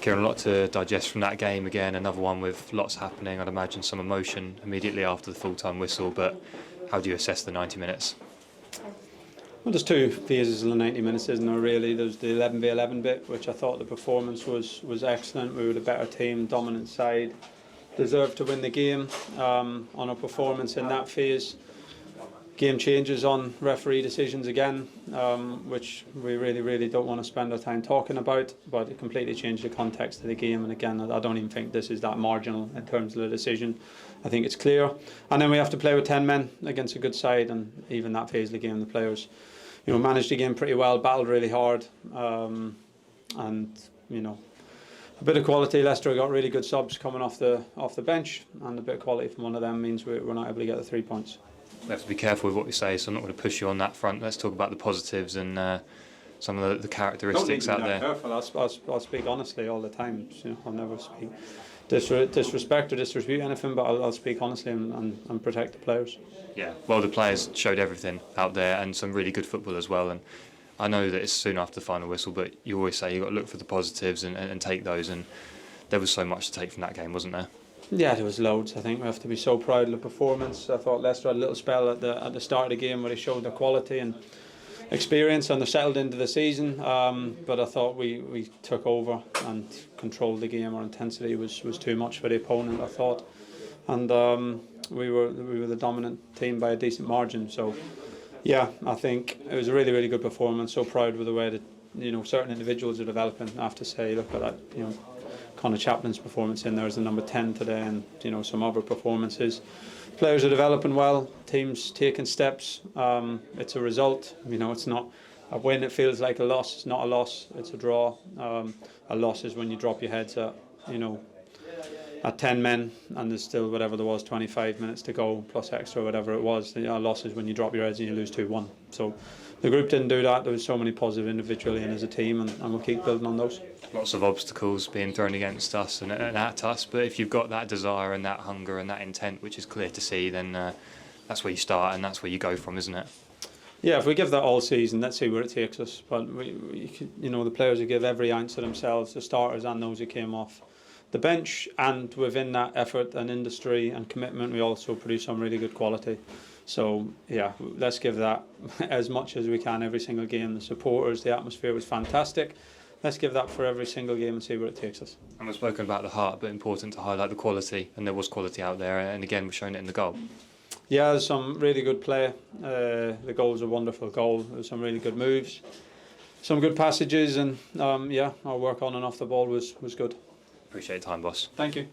Kieran, a lot to digest from that game again, another one with lots happening. I'd imagine some emotion immediately after the full-time whistle, but how do you assess the 90 minutes? Well, there's two phases in the 90 minutes, isn't there, really? There's the 11v11 bit, which I thought the performance was excellent. We were the better team, dominant side, deserved to win the game on our performance in that phase. Game changes on referee decisions again, which we really don't want to spend our time talking about, but it completely changed the context of the game. And again, I don't even think this is that marginal in terms of the decision. I think it's clear. And then we have to play with 10 men against a good side, and even that phase of the game, the players, managed the game pretty well, battled really hard, and a bit of quality. Leicester got really good subs coming off the bench, and a bit of quality from one of them means we're not able to get the 3 points. We have to be careful with what we say, so I'm not going to push you on that front. Let's talk about the positives and some of the characteristics out there. Careful. I'll speak honestly all the time. I'll never speak disrespect or disrespute anything, but I'll speak honestly and protect the players. Yeah, well, the players showed everything out there and some really good football as well. And I know that it's soon after the final whistle, but you always say you've got to look for the positives and take those. And there was so much to take from that game, wasn't there? Yeah, there was loads. I think we have to be so proud of the performance. I thought Leicester had a little spell at the start of the game where they showed their quality and experience, and they settled into the season. But I thought we took over and controlled the game. Our intensity was too much for the opponent, I thought, and we were the dominant team by a decent margin. So yeah, I think it was a really good performance. So proud with the way that certain individuals are developing. I have to say, look at that. Connor Chaplin's performance in there as the number 10 today, and some other performances. Players are developing well, teams taking steps. It's a result. It's not a win. It feels like a loss. It's not a loss. It's a draw. A loss is when you drop your heads at 10 men and there's still whatever there was 25 minutes to go plus extra whatever it was. A loss is when you drop your heads and you lose 2-1. So the group didn't do that. There was so many positive individually and as a team, and we'll keep building on those. Lots of obstacles being thrown against us and at us, but if you've got that desire and that hunger and that intent, which is clear to see, then that's where you start and that's where you go from, isn't it? Yeah, if we give that all season, let's see where it takes us. But the players who give every ounce of themselves, the starters and those who came off the bench, and within that effort and industry and commitment, we also produce some really good quality. So yeah, let's give that as much as we can every single game. The supporters, the atmosphere was fantastic. Let's give that for every single game and see where it takes us. And we've spoken about the heart, but important to highlight the quality, and there was quality out there, and again we've shown it in the goal. Yeah, there's some really good play. The goal was a wonderful goal. There was some really good moves, some good passages, and our work on and off the ball was good. Appreciate your time, boss. Thank you.